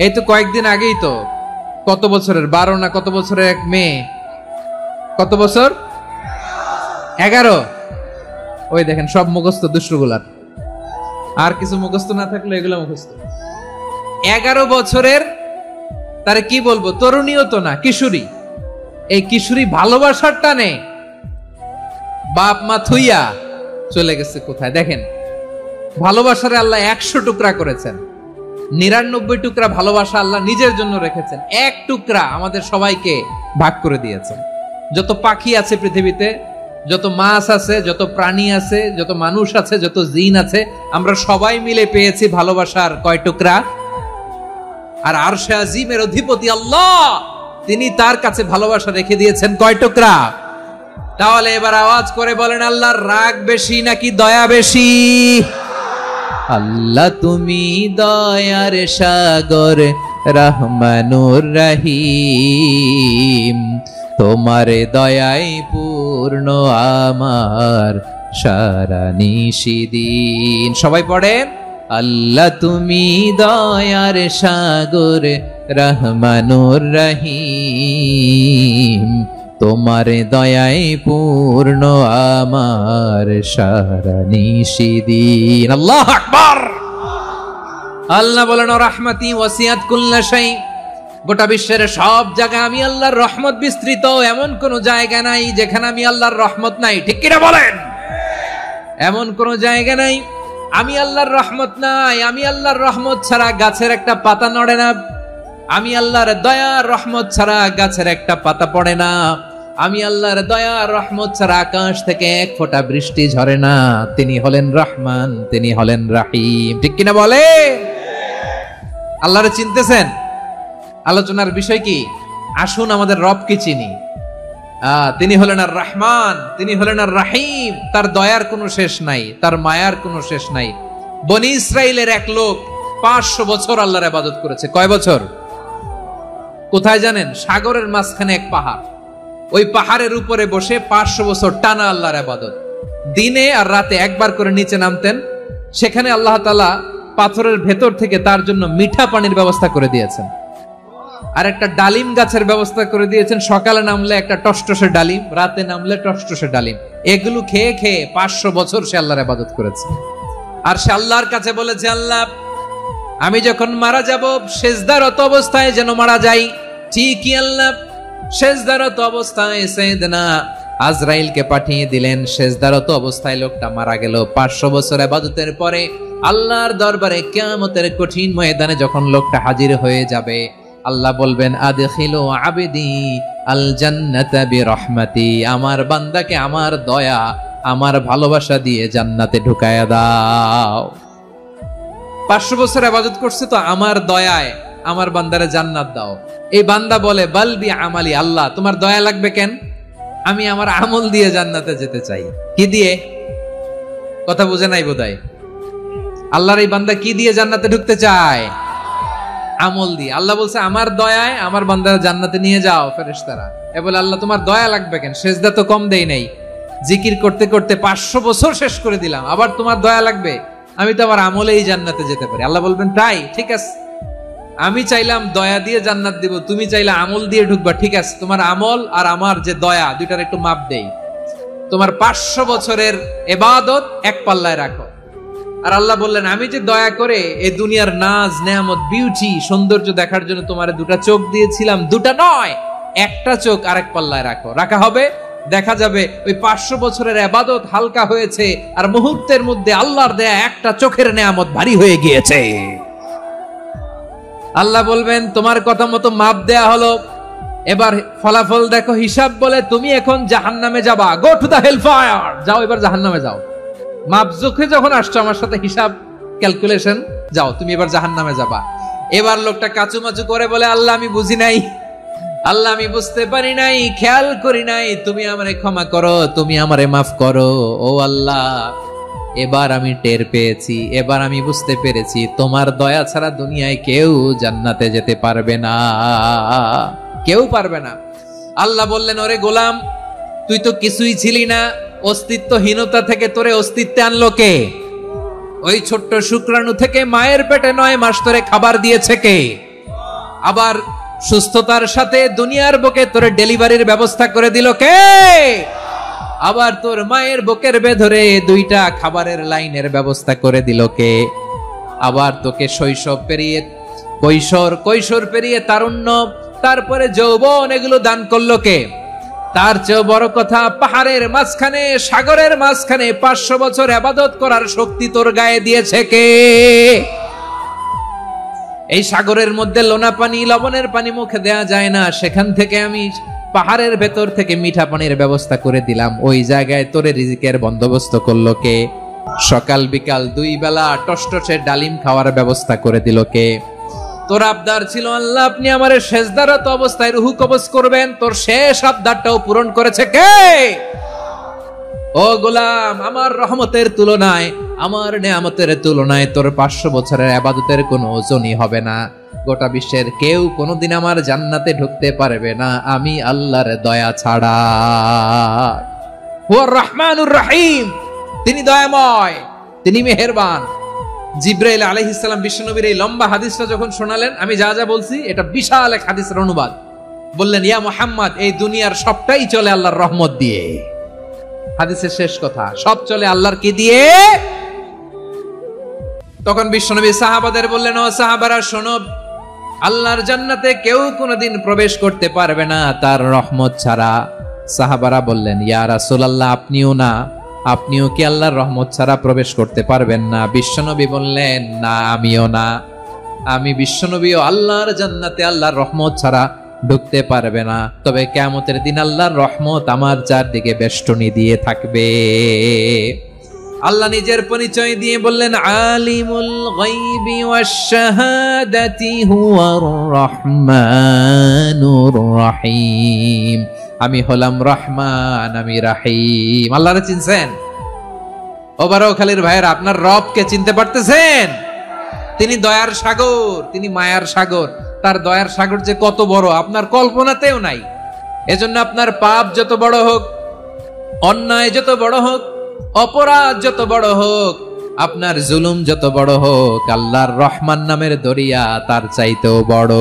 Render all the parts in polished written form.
এই তো কয়েকদিন আগেই তো কত বছরের 12 না কত বছরের এক মেয়ে, কত বছর 11, ওই দেখেন সব মুখস্থ দুষ্টগুলার, আর কিছু মুখস্থ না থাকলে এগুলো মুখস্থ। 11 বছরের, তারে কি বলবো, তরুণীও তো না, কিশোরী। এই কিশোরী ভালোবাসার টানে বাপ মা থুইয়া চলে গেছে কোথায় দেখেন। ভালোবাসারে আল্লাহ 100 টুকরা করেছেন, 99 টুকরা ভালোবাসা আল্লাহ নিজের জন্য রেখেছেন, 1 টুকরা আমাদের সবাইকে ভাগ করে দিয়েছেন। যত পাখি আছে পৃথিবীতে, যত মাছ আছে, যত প্রাণী আছে, যত মানুষ আছে, যত জিন আছে, আমরা সবাই মিলে পেয়েছি ভালোবাসার কয় টুকরা? আর আরশে আজিমের অধিপতি আল্লাহ, তিনি তার কাছে ভালোবাসা রেখে দিয়েছেন কয় টুকরা? তাহলে এবার আওয়াজ করে বলেন, আল্লাহর রাগ বেশি নাকি দয়া বেশি? আল্লাহ তুমি দয়ার সাগর, রহমানুর রহিম, তোমার দয়ায় পূর্ণ আমার সারা নিশিদিন। সবাই পড়েন, আল্লাহ তুমি দয়ার সাগর, রহমানুর রহিম, তোমার দয়ায় পূর্ণ আমার সারা নিশিদিন। আল্লাহু আকবার। আল্লাহ বলেন, রাহমাতি ওয়াসিআত কুল্লা শাই, গোটা বিশ্বের সব জায়গায় আমি আল্লাহর রহমত বিস্তৃত, এমন কোন জায়গা নাই যেখানে আমি আল্লাহর রহমত নাই। ঠিক কিনা বলেন? এমন কোন জায়গা নাই আমি আল্লাহর রহমত নাই। আমি আল্লাহর রহমত ছাড়া গাছের একটা পাতা নড়ে না, আমি আল্লাহর দয়ার রহমত ছাড়া গাছের একটা পাতা পড়ে না, আমি আল্লাহর দয়ার রহমত ছাড়া আকাশ থেকে এক ফোঁটা বৃষ্টি ঝরে না। তিনি হলেন রহমান, তিনি হলেন রাহিম। ঠিক কিনা বলে? আল্লাহরে চিনতেছেন? আলোচনার বিষয় কি? আসুন আমাদের রবকে চিনি। তিনি হলেন আর রহমান, তিনি হলেন আর রাহিম। তার দয়ার কোনো শেষ নাই, তার মায়ার কোনো শেষ নাই। বনি ইসরাইলের এক লোক 500 বছর আল্লাহর ইবাদত করেছে। কয় বছর? কোথায় জানেন? সাগরের মাঝখানে এক পাহাড়, ওই পাহাড়ের উপরে বসে 500 বছর টানা আল্লাহর ইবাদত। দিনে আর রাতে একবার করে নিচে নামতেন। সেখানে আল্লাহ তাআলা পাথরের ভেতর থেকে তার জন্য মিঠা পানির ব্যবস্থা করে দিয়েছেন, আর একটা ডালিম গাছের ব্যবস্থা করে দিয়েছেন। সকালে নামলে একটা টসটসে ডালিম, রাতে নামলে টসটসে ডালিম। এগুলো খেয়ে খেয়ে 500 বছর সে আল্লাহর ইবাদত করেছে। আর সে আল্লাহর কাছে বলেছে, আল্লাহ আমি যখন মারা যাব সেজদারত অবস্থায় যেন মারা যাই। ঠিকই আল্লাহ সেজদারত অবস্থায় সাইয়েদনা আজরাইলকে পাঠিয়ে দিলেন। সেজদারত অবস্থায় লোকটা মারা গেল। 500 বছর ইবাদতের পরে আল্লাহর দরবারে কিয়ামতের কঠিন ময়দানে যখন লোকটা হাজির হয়ে যাবে, আল্লাহ বলবেন, আদখিলু আবদি আল জান্নাতা বিরহমাতি, আমার বান্দাকে আমার দয়া, আমার ভালোবাসা দিয়ে জান্নাতে ঢুকায়া দাও। 500 বছর ইবাদত করছে তো আমার দয়ায় আমার বান্দারে জান্নাত দাও। এই বান্দা বলে, বালবি আমালি, আল্লাহ তোমার দয়া লাগবে কেন? আমি আমার আমল দিয়ে জান্নাতে যেতে চাই। কি দিয়ে? কথা বুঝে নাই বোধহয়। আল্লাহর এই বান্দা কি দিয়ে জান্নাতে ঢুকতে চায়? আমল দিয়ে। আল্লাহ বলছে, আমার দয়ায় আমার বান্দারা জান্নাতে নিয়ে যাও। ফেরেশতারা এ বলে, আল্লাহ তোমার দয়া লাগবে কেন? সেজদা তো কম দেই নাই, জিকির করতে করতে 500 বছর শেষ করে দিলাম, আবার তোমার দয়া লাগবে? আমি তো আমার আমলেই জান্নাতে যেতে পারি। আল্লাহ বলবেন, তাই ঠিক আছে, আমি চাইলাম দয়া দিয়ে জান্নাত দিব, তুমি চাইলে আমল দিয়ে ঢুকবা। ঠিক আছে, তোমার আমল আর আমার যে দয়া, দুইটার একটু মাপ দেই। তোমার 500 বছরের ইবাদত এক পাল্লায় রাখো। আর আল্লাহ বললেন, আমি যে দয়া করে এই দুনিয়ার নাজ নেয়ামত বিউটি সৌন্দর্য দেখার জন্য তোমার 2টা চোখ দিয়েছিলাম, 2টা নয়, একটা চোখ আরেক পাল্লায় রাখো। রাখা হবে, দেখা যাবে ওই 500 বছরের ইবাদত হালকা হয়েছে, আর মুহূর্তের মধ্যে আল্লাহর দেয়া একটা চোখের নেয়ামত ভারী হয়ে গিয়েছে। আল্লাহ বলবেন, তোমার কথা মতো মাপ দেয়া হলো, এবার ফলাফল দেখো, হিসাব বলে তুমি এখন জাহান্নামে যাবা। Go to the hell fire, যাও এবার জাহান্নামে যাও। মাপ জোখে যখন আসছো আমার সাথে হিসাব ক্যালকুলেশন, যাও তুমি এবার জাহান্নামে যাবা। এবার লোকটা কাচুমাচু করে বলে, আল্লাহ আমি বুঝি নাই, আল্লাহ আমি বুঝতে পারি নাই, খেয়াল করি নাই, তুমি আমারে ক্ষমা করো, তুমি আমারে মাফ করো। ও আল্লাহ, এবার আমি টের পেয়েছি, এবার আমি বুঝতে পেরেছি, তোমার দয়া ছাড়া দুনিয়ায় কেউ জান্নাতে যেতে পারবে না, কেউ পারবে না। আল্লাহ বললেন, ওরে গোলাম, তুই তো কিছুই ছিলি না, অস্তিত্বহীনতা থেকে তোরে অস্তিত্বে আনলো কে? ওই ছোট্ট শুক্রাণু থেকে মায়ের পেটে 9 মাস ধরে খাবার দিয়েছে কে? আবার সুস্থতার সাথে দুনিয়ার বুকে তোর ডেলিভারির ব্যবস্থা করে দিল কে? আবার তোর মায়ের বুকের ভেতরে 2টা খাবারের লাইনের ব্যবস্থা করে দিল কে? আবার তোকে শৈশব পেরিয়ে কৈশোর পেরিয়ে তারুণ্য, তারপরে যৌবন, এগুলো দান করলো কে? তার চেয়ে বড় কথা, পাহাড়ের মাঝখানে, সাগরের মাঝখানে 500 বছর ইবাদত করার শক্তি তোর গায়ে দিয়েছে কে? এই সাগরের মধ্যে লোনা পানি, লবণের পানি মুখে দেয়া যায় না, সেখান থেকে আমি পাহাড়ের ভেতর থেকে মিঠা পানির ব্যবস্থা করে দিলাম। ওই জায়গায় তোরে রিজিকের বন্দোবস্ত করলো কে? সকাল বিকাল 2 বেলা টসটসে ডালিম খাওয়ার ব্যবস্থা করে দিল কে? তোর আবদার ছিল আল্লাহ আপনি আমারে সেজদারত অবস্থায় রুহু কবজ করবেন, তোর শেষ আবদারটাও পূরণ করেছে কে? ও গোলাম, আমার রহমতের তুলনায়, আমার নেয়ামতের তুলনায় তোর 500 বছরের ইবাদতের কোনো ওজনই হবে না। গোটা বিশ্বের কেউ কোনোদিন আমার জান্নাতে ঢুকতে পারবে না আমি আল্লাহর দয়া ছাড়া। হুয়ার রহমানুর রহিম, তিনি দয়াময়, তিনি মেহেরবান। জিব্রাইল আলাইহিস সালাম বিশ্বনবীর এই লম্বা হাদিসটা যখন শোনালেন, আমি যা যা বলছি এটা বিশাল এক হাদিসের অনুবাদ। বললেন, ইয়া মুহাম্মদ, এই দুনিয়ার সবটাই চলে আল্লাহর রহমত দিয়ে। হাদিসের শেষ কথা, সব চলে আল্লাহর কি দিয়ে? তখন বিশ্বনবী সাহাবাদের বললেন, ও সাহাবারা শোনো, আল্লাহর জান্নাতে কেউ কোনোদিন প্রবেশ করতে পারবে না তার রহমত ছাড়া। সাহাবারা বললেন, ইয়া রাসূলুল্লাহ, আপনিও কি আল্লাহর রহমত ছাড়া প্রবেশ করতে পারবেন না? বিশ্বনবী বললেন, না, আমিও না। আমি বিশ্বনবীও আল্লাহর জান্নাতে আল্লাহর রহমত ছাড়া ঢুকতে পারবে না। তবে কিয়ামতের দিন আল্লাহর রহমত আমার চারদিকে বেষ্টনী দিয়ে থাকবে। আল্লাহ নিজের পরিচয় দিয়ে বললেন, আলিমুল গায়বি ওয়াশ শাহাদাতি হুয়ার রহমানুর রহিম। আমি হলাম রহমান, আমি রাহিম। আল্লাহরে চিনছেন? ও বারোখালীর ভাইয়েরা, আপনার রবকে চিনতে পারতেছেন? তিনি দয়ার সাগর, তিনি মায়ার সাগর। তার দয়ার সাগর যে কত বড় আপনার কল্পনাতেও নাই। এজন্য আপনার পাপ যত বড় হোক, অন্যায় যত বড় হোক, অপরাধ যত বড় হোক, আপনার জুলুম যত বড় হোক, আল্লাহর রহমান নামের দরিয়া তার চাইতেও বড়।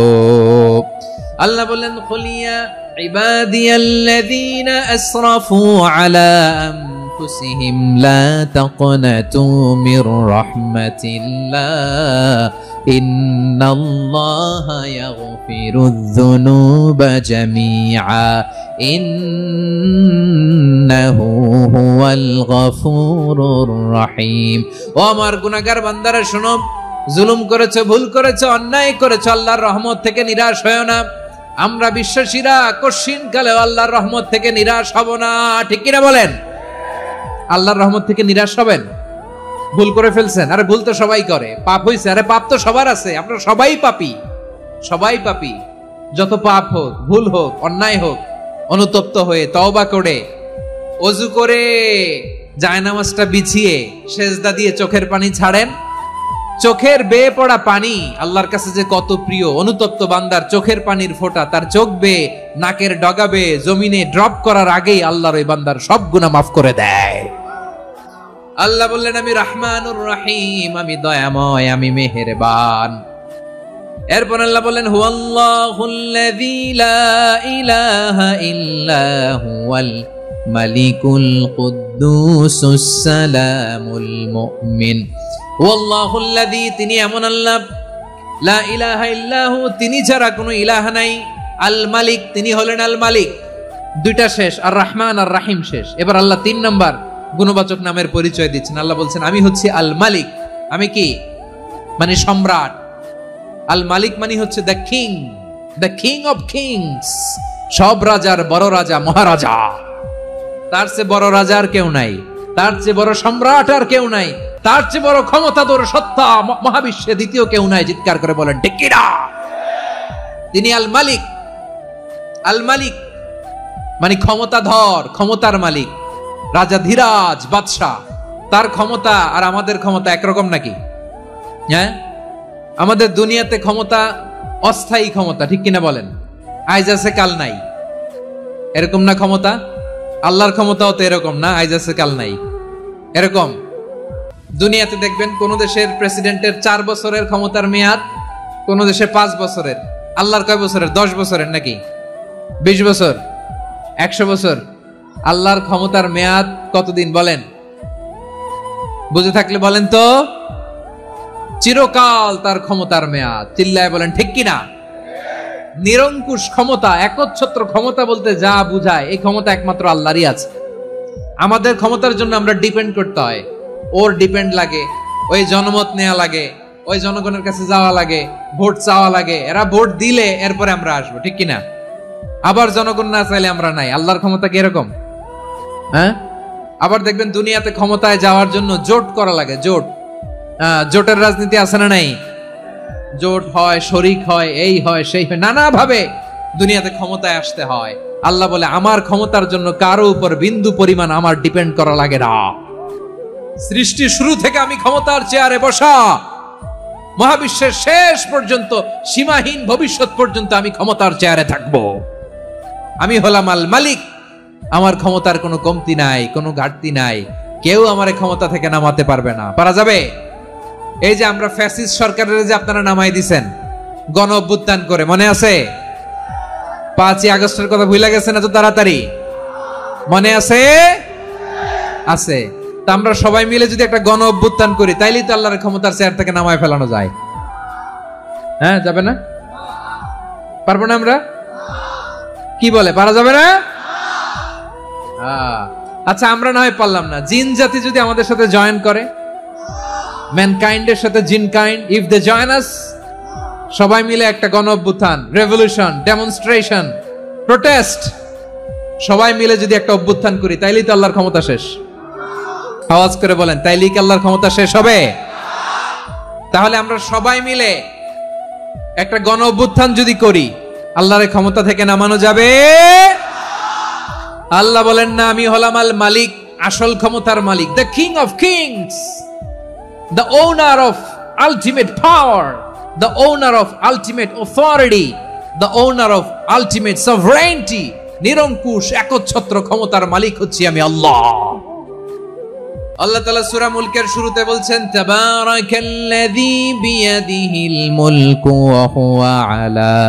আল্লাহ বললেন, খুলিয়া ইবাদিয়াল্লাযীনা আসরাফু আলা আনফুসিহিম লা তাকনাতু মির রাহমাতিল্লাহ ইন্নাল্লাহা ইয়াগফিরুয যুনুবা জামিআ ইন্নাহু হুয়াল গফুরুর রহিম। ও আমার গুনাহগার বান্দারা শোনো, জুলুম করেছো, ভুল করেছো, অন্যায় করেছো, আল্লাহর রহমত থেকে নিরাশ হয়ো না। আমরা বিশ্বাসীরা কঠিন কালে আল্লাহর রহমত থেকে নিরাশ হব না, ঠিক কিনা বলেন? আল্লাহর রহমত থেকে নিরাশ হবেন? ভুল করে ফেলছেন, আরে ভুল তো সবাই করে। পাপ হইছে, আরে পাপ তো সবার আছে। আপনারা সবাই পাপী, সবাই পাপী। যত পাপ হোক, ভুল হোক, অন্যায় হোক, অনুতপ্ত হয়ে তওবা করে, ওযু করে, জায়নামাজটা বিছিয়ে সেজদা দিয়ে চোখের পানি ছাড়েন। চোখের বেয়ে পড়া পানি আল্লাহর কাছে যে কত প্রিয়। অনুতপ্ত বান্দার চোখের পানির ফোঁটা তার চোখ বেয়ে, নাকের ডগা বেয়ে জমিনে ড্রপ করার আগেই আল্লাহর ওই বান্দার সব গুনাহ মাফ করে দেয়। আল্লাহ বললেন, আমি রহমানুর রহিম, আমি দয়াময়, আমি মেহেরবান। এরপর আল্লাহ বললেন, হুয়াল্লাহুল্লাযী লা ইলাহা ইল্লা হুয়াল মালিকুল কুদ্দুসুস সালামুল মুমিন। ওয়াল্লাহুল্লাযী, তিনি এমন আল্লাহ, লা ইলাহা ইল্লাহু, তিনি ছাড়া কোনো ইলাহ নাই। আল মালিক, তিনি হলেন আল মালিক। দুইটা শেষ, আর রহমান আর রাহিম শেষ। এবার আল্লাহ 3 নাম্বার গুণবাচক নামের পরিচয় দিচ্ছেন। আল্লাহ বলছেন, আমি হচ্ছি আল মালিক। আমি কি? মানে সম্রাট। আল মালিক মানে হচ্ছে the king, the king of kings. সব রাজার বড় রাজা, মহারাজা। তার চেয়ে বড় রাজা আর কেউ নাই, তার চেয়ে বড় সম্রাট আর কেউ নাই, তার চেয়ে বড় ক্ষমতাধর সত্তা মহাবিশ্বে দ্বিতীয় কেউ নাই। চিৎকার করে বলেন, ঠিক কিনা? তিনি আল মালিক। আল মালিক মানে ক্ষমতাধর, ক্ষমতার মালিক, রাজা ধীরাজ বাদশাহ। তার ক্ষমতা আর আমাদের ক্ষমতা একরকম নাকি? হ্যাঁ, আমাদের দুনিয়াতে ক্ষমতা অস্থায়ী ক্ষমতা, ঠিক কিনা বলেন? আজ আছে কাল নাই, এরকম না ক্ষমতা? আল্লাহর ক্ষমতাও তো এরকম না, আজ আছে কাল নাই এরকম। দুনিয়াতে দেখবেন কোন দেশের প্রেসিডেন্টের 4 বছরের ক্ষমতার মেয়াদ, কোন দেশে 5 বছরের, আল্লাহর কয় বছরের? 10 বছরের নাকি 20 বছর 100 বছর? আল্লাহর ক্ষমতার মেয়াদ কতদিন বলেন? বুঝে থাকলে বলেন তো। চিরকাল তার ক্ষমতার মেয়াদ। চিল্লায় বলেন ঠিক কিনা? নিরঙ্কুশ ক্ষমতা, একচ্ছত্র ক্ষমতা বলতে যা বুঝায়, এই ক্ষমতা একমাত্র আল্লাহরই আছে। আমাদের ক্ষমতার জন্য আমরা ডিপেন্ড করতে হয়, ওর ডিপেন্ড লাগে, ওই জনমত নেওয়া লাগে, ওই জনগণের কাছে যাওয়া লাগে, ভোট চাওয়া লাগে, এরা ভোট দিলে এরপরে আমরা আসবো, ঠিক কিনা? আবার জনগণ না চাইলে আমরা নাই। আল্লাহর ক্ষমতা কি এরকম? হ্যাঁ, আবার দেখবেন দুনিয়াতে ক্ষমতায় যাওয়ার জন্য জোট করা লাগে। জোট, জোটের রাজনীতি আছে না নাই? জোট হয়, শরিক হয়, এই হয় সেই হয়, নানা ভাবে দুনিয়াতে ক্ষমতায় আসতে হয়। আল্লাহ বলে আমার ক্ষমতার জন্য কারো উপর বিন্দু পরিমাণ আমার ডিপেন্ড করা লাগে না। সৃষ্টির শুরু থেকে আমি ক্ষমতার চেয়ারে বসা, মহাবিশ্বের শেষ পর্যন্ত, সীমাহীন ভবিষ্যৎ পর্যন্ত আমি ক্ষমতার চেয়ারে থাকবো। আমি হলাম আল মালিক। আমার ক্ষমতার কোনো কমতি নাই, কোনো ঘাটতি নাই। কেউ আমার ক্ষমতা থেকে নামাতে পারবে না। পারা যাবে? এই যে আমরা ফ্যাসিস্ট সরকারের যে আপনারা নামাই দিছেন গণ অভ্যুত্থান করে, মনে আছে? 5ই আগস্টের কথা ভুলে গেছেন এত তাড়াতাড়ি? মনে আছে? আছে। তা আমরা সবাই মিলে যদি একটা গণ অভ্যুত্থান করি, তাইলেই তো আল্লাহর ক্ষমতার চেয়ার থেকে নামায় ফেলানো যায়। হ্যাঁ, যাবে না? পারবো না আমরা? কি বলে, পারা যাবে না? আচ্ছা, আমরা না হয় পারলাম না, জিন জাতি যদি আমাদের সাথে জয়েন করে, ম্যানকাইন্ডের সাথে জিনকাইন্ড, ইফ দে জয়েন আস, সবাই মিলে একটা গণ অভ্যুত্থান, রেভলিউশন, ডেমনস্ট্রেশন, প্রোটেস্ট, সবাই মিলে যদি একটা অভ্যুত্থান করি, তাইলেই তো আল্লাহর ক্ষমতা শেষ। আওয়াজ করে বলেন, তাইলেই কি আল্লাহর ক্ষমতা শেষ হবে? তাহলে আমরা সবাই মিলে একটা গণ অভ্যুত্থান যদি করি, আল্লাহর ক্ষমতা থেকে নামানো যাবে? আল্লাহ বলেন না, আমি হলাম আল মালিক, আসল ক্ষমতার মালিক, the king of kings, the owner of ultimate power, the owner of ultimate authority, the owner of ultimate sovereignty, নিরঙ্কুশ একচ্ছত্র ক্ষমতার মালিক হচ্ছি আমি আল্লাহ। আল্লাহ তাআলা সূরা মুলকের শুরুতে বলছেন, তাবারাকাল্লাযী বিয়াদিহিল মুলকু ওয়া হুয়া আলা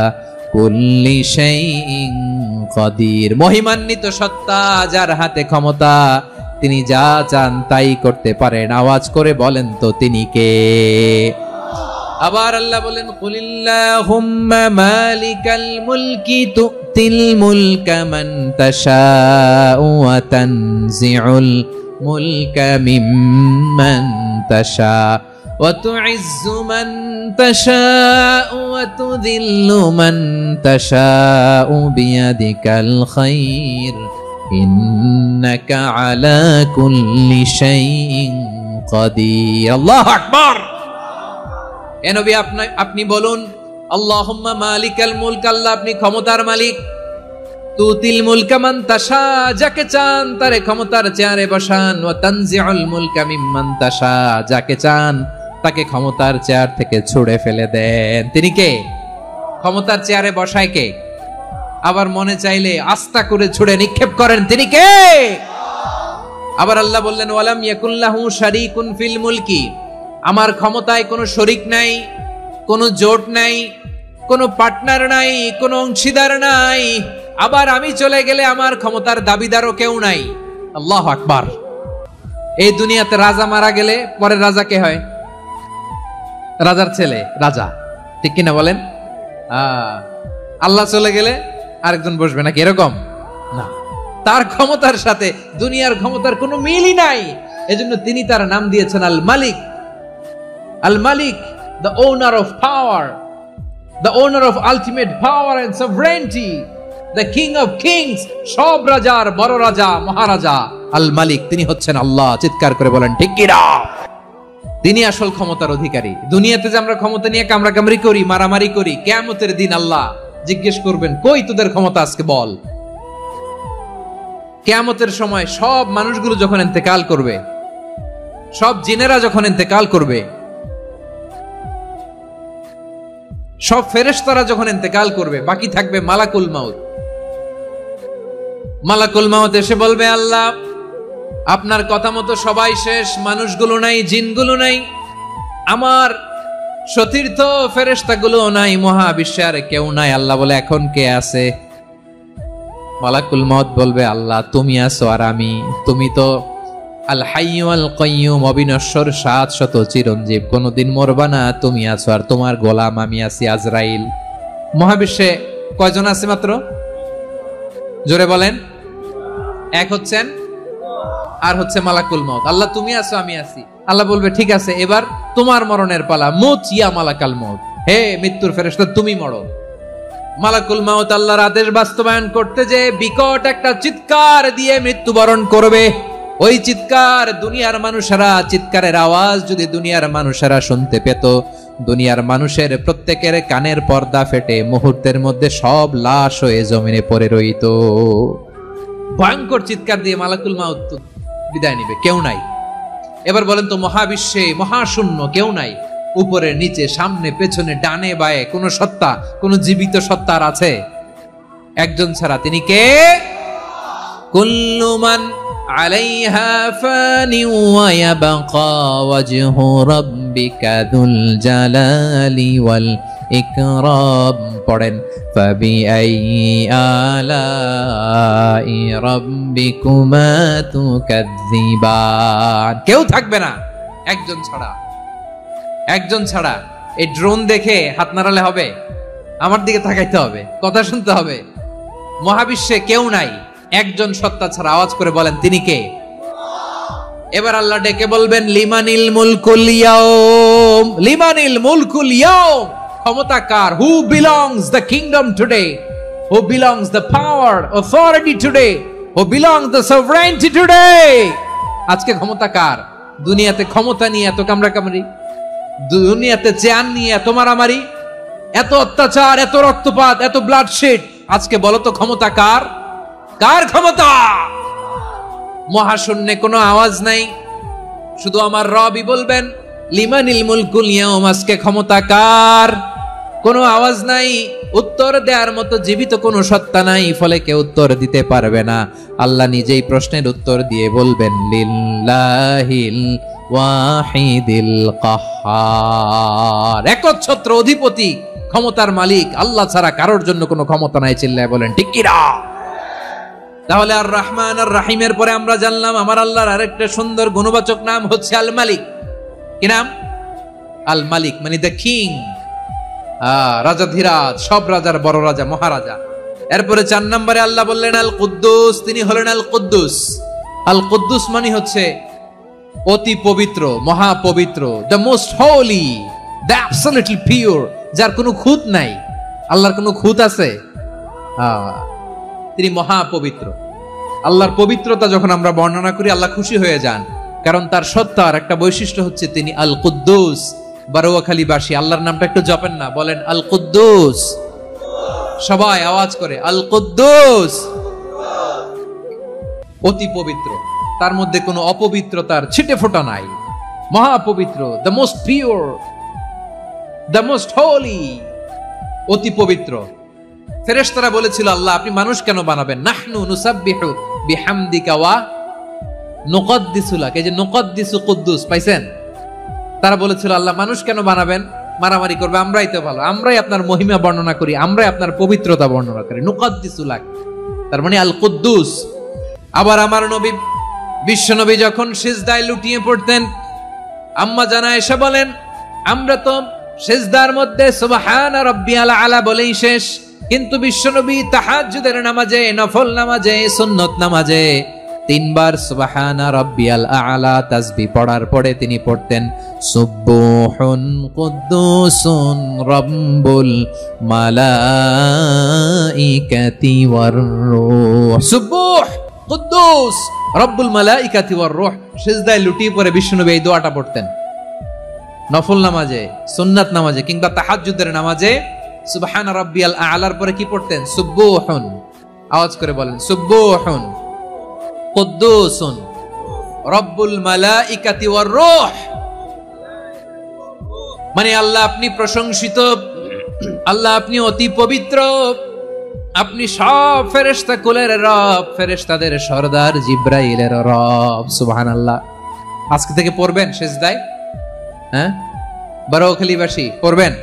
কুল্লি শাইইন কাদির। মহিমান্বিত সত্তা, যার হাতে ক্ষমতা, তিনি যা চান তাই করতে পারেন। আওয়াজ করে বলেন তো তিনি কে? আবার আল্লাহ বলেন, কুলিল্লাহুম্মা মালিকাল মুলকি তুতিল মুলকা মান তাশাউ ওয়া তানজিউল মুলকা মিম্মান তাশা ওয়া তুইজ্জু মান তাশাউ ওয়া তুযিল্লু মান তাশাউ বিয়াদিকাল খায়র ইন্নাকা আলা কুল্লি শাইইন কাদির। আল্লাহু আকবার। এ নবী, আপনি বলুন, আল্লাহুম্মা মালিকাল মুলক, আল্লাহ আপনি ক্ষমতার মালিক, তুতিল মুলকা মান তাশা, যাকে চান তারে ক্ষমতার চেয়ারে বসান, ওয়া তানজিউল মুলকা মিম্মান তাশা, যাকে চান তাকে ক্ষমতার চেয়ার থেকে ছুঁড়ে ফেলে দেন। তিনি কে? ক্ষমতার চেয়ারে বসায় কে? আবার মনে চাইলে আস্থা করে ছুড়ে নিক্ষেপ করেন, তিনি কে? আবার আল্লাহ বললেন, ওয়ালাম ইয়াকুল্লাহু শারীকুন ফিল মুলকি, আমার ক্ষমতায় কোনো শরীক নাই, কোনো জোট নাই, কোনো পার্টনার নাই, কোনো অংশীদার নাই। আবার আমি চলে গেলে আমার ক্ষমতার দাবিদারও কেউ নাই। আল্লাহু আকবার। এই দুনিয়াতে রাজা মারা গেলে পরে রাজা কে হয়? রাজার ছেলে রাজা, ঠিক কিনা বলেন? আল্লাহ চলে গেলে আরেকজন বসবে নাকি? এরকম না, তার ক্ষমতার সাথে দুনিয়ার ক্ষমতার কোনো মিলই নাই। এজন্য তিনি তার নাম দিয়েছেন আল মালিক। আল মালিক, the owner of power, the owner of ultimate power and sovereignty, the king of kings, সব রাজার বড় রাজা, মহারাজা আল মালিক, তিনি হচ্ছেন আল্লাহ। চিৎকার করে বলেন ঠিক কি না? তিনি আসল ক্ষমতার অধিকারী। দুনিয়াতে যে আমরা ক্ষমতা নিয়ে কামড়াকামড়ি করি, মারামারি করি, কিয়ামতের দিন আল্লাহ জিজ্ঞেস করবেন, কই তোদের ক্ষমতা আজকে বল। কিয়ামতের সময় সব মানুষগুলো যখন ইন্তেকাল করবে, সব জিনেরা যখন ইন্তেকাল করবে, সব ফেরেশতারা যখন ইন্তেকাল করবে, বাকি থাকবে মালাকুল মাউত। মালাকুল মাউত এসে বলবে, আল্লাহ আপনার কথা মতো সবাই শেষ, মানুষগুলো নাই, জিনগুলো নাই, আমার সতীর্থ ফেরেশতাগুলো নাই, মহাবিশ্বে আর কেউ নাই। আল্লাহ বলে এখন কে আছে? মালাকুল মউত বলবে আল্লাহ তুমি আছো আর আমি। তুমি তো আল হাইয়্যু আল কাইয়্যুম, অবিনশ্বর, শাশ্বত, চিরঞ্জীব, কোনদিন মরবা না, তুমি আছো আর তোমার গোলাম আমি আছি আজরাইল। মহাবিশ্বে কয়জন আছে মাত্র? জোরে বলেন। এক হচ্ছেন আর হচ্ছে মালাকুল মউত। আল্লাহ তুমি আছো আমি আছি। আল্লাহ বলবে ঠিক আছে, এবার তোমার মরণের পালা। মুত ইয়া মালাকাল মউত, হে মৃত্যুর ফেরেশতা তুমি মরো। মালাকুল মউত আল্লাহর আদেশ বাস্তবায়ন করতে যে বিকট একটা চিৎকার দিয়ে মৃত্যুবরণ করবে। ওই চিৎকার দুনিয়ার মানুষেরা, চিৎকারের আওয়াজ যদি দুনিয়ার মানুষেরা শুনতে পেত, দুনিয়ার মানুষের প্রত্যেকের কানের পর্দা ফেটে মুহূর্তের মধ্যে সব লাশ হয়ে জমিনে পড়ে রইত। ভয়ঙ্কর চিৎকার দিয়ে মালাকুল মউত বিদায় নিবে, কেউ নাই। এবার বলেন তো মহাবিশ্বে মহাশূন্য, কেউ নাই। উপরে নিচে সামনে পেছনে ডানে বায়ে কোন সত্তা, কোন জীবিত সত্তার আছে? একজন ছাড়া, তিনি কে? কুল্লু মান আলাইহা ফানি ওয়া ইয়াবকা ওয়াজহু রাব্বিকা যুল জালালি ওয়াল ইকরাম। পড়েন ফাবিআইয়ি আলাই রাব্বিকুমা তুকাযযিবান। কেউ থাকবে না একজন ছাড়া, একজন ছাড়া। এই ড্রোন দেখে হাত নাড়ালে হবে? আমার দিকে তাকাইতে হবে, কথা শুনতে হবে। মহাবিশ্বে কেউ নাই, একজন সত্তা ছাড়া। আওয়াজ করে বলেন তিনি কে? এবার আল্লাহ ডেকে বলবেন লিমানিল মুলকুল ইয়াউম, লিমানিল মুলকুল ইয়াউম। ক্ষমতা কার? Who belongs the kingdom today, who belongs the power authority today, who belongs the sovereignty today. আজকে ক্ষমতা কার? দুনিয়াতে ক্ষমতা নিয়ে এত কামড়াকামড়ি, দুনিয়াতে চেয়ার নিয়ে এত মারামারি, এত অত্যাচার, এত রক্তপাত, এত ব্লাডশেড। আজকে বলো তো ক্ষমতা কার? কার ক্ষমতা? মহাশূন্যে কোনো আওয়াজ নাই, শুধু আমার রবই বলবেন লিমানিল মুলকুল ইয়াউম। আজকে ক্ষমতা কার? কোনো আওয়াজ নাই, উত্তর দেওয়ার মতো জীবিত কোনো সত্তা নাই, ফলে কেউ উত্তর দিতে পারবে না। আল্লাহ নিজেই প্রশ্নের উত্তর দিয়ে বলবেন লিল্লাহিল ওয়াহিদিল কাহ্হার। একচ্ছত্র অধিপতি, ক্ষমতার মালিক আল্লাহ ছাড়া কারোর জন্য কোনো ক্ষমতা নাই। চিল্লায় বলেন ঠিক কি না? তাহলে আর রহমান আর রাহিমের পরে আমরা জানলাম আমার আল্লাহর আরেকটা সুন্দর গুণবাচক নাম হচ্ছে আল মালিক। কি নাম? আল মালিক, মানে দ্য কিং, রাজাধিরাজ, সব রাজার বড় রাজা, মহারাজা। এরপরে 4 নম্বরে আল্লাহ বললেন আল কুদ্দুস, তিনি হলেন আল কুদ্দুস। আল কুদ্দুস মানে হচ্ছে অতি পবিত্র, মহাপবিত্র, the most holy, the absolutely pure, যার কোনো খুঁত নাই। আল্লাহর কোনো খুঁত আছে? তিনি মহাপবিত্র। আল্লাহর পবিত্রতা যখন আমরা বর্ণনা করি আল্লাহ খুশি হয়ে যান, কারণ তার সত্তার একটা বৈশিষ্ট্য হচ্ছে তিনি আল কুদ্দুস। বারোয়াখালীবাসী আল্লাহর নামটা একটু জপেন না, বলেন আল কুদ্দুস। সবাই আওয়াজ করে আল কুদ্দুস। অতি পবিত্র, তার মধ্যে কোনো অপবিত্রতার ছিটে ফোঁটা নাই। মহাপবিত্র, the most pure, the most holy, অতি পবিত্র। ফেরেশতারা বলেছিল আল্লাহ আপনি মানুষ কেন বানাবেন? নাহনু নুসাব্বিহু বিহামদিকা ওয়া নুকদ্দিসু লাক। এই যে নুকদ্দিসু কুদ্দুস পাইছেন? তারা বলেছিল আল্লাহ মানুষ কেন বানাবেন? মারামারি করবে, আমরাই তো ভালো, আমরাই আপনার মহিমা বর্ণনা করি, আমরাই আপনার পবিত্রতা বর্ণনা করি। নুকদ্দিসু লাক, তার মানে আল কুদ্দুস। আবার আমার নবী, বিশ্ব নবী যখন সিজদায় লুটিয়ে পড়তেন, আম্মা জানা এসে বলেন আমরা তো সিজদার মধ্যে সুবহানা রাব্বিয়াল আলা বলেই শেষ, কিন্তু বিশ্বনবী তাহাজ্জুদের নামাজে, নফল নামাজে, সুন্নত নামাজে 3 বার সুবহানা রাব্বিয়াল আলা তাসবিহ পড়ার পরে তিনি পড়তেন সুবহুন কুদ্দুসুন রাব্বুল মালাইকাতি ওয়ার রূহ। সুবহ কুদ্দুস রব্বুল মালাইকাতি ওয়ার রূহ। সিজদায় লুটিয়ে পড়ে বিশ্বনবী এই দোয়াটা পড়তেন। নফল নামাজে, সুন্নাত নামাজে কিংবা তাহাজ্জুদের নামাজে সুবহানা রাব্বিয়াল আলার পরে কি পড়তেন? সুবহুন। আওয়াজ করে বলেন সুবহুন কুদ্দুসুন রব্বুল মালাইকাতি ওয়ার রূহ। মানে আল্লাহ আপনি প্রশংসিত, আল্লাহ আপনি অতি পবিত্র, আপনি সব ফেরেশতা কুলের রব, ফেরেশতাদের সরদার জিব্রাইলের রব। সুবহানাল্লাহ। আজকে থেকে পড়বেন সিজদায়, হ্যাঁ বারোয়াখালীবাসী পড়বেন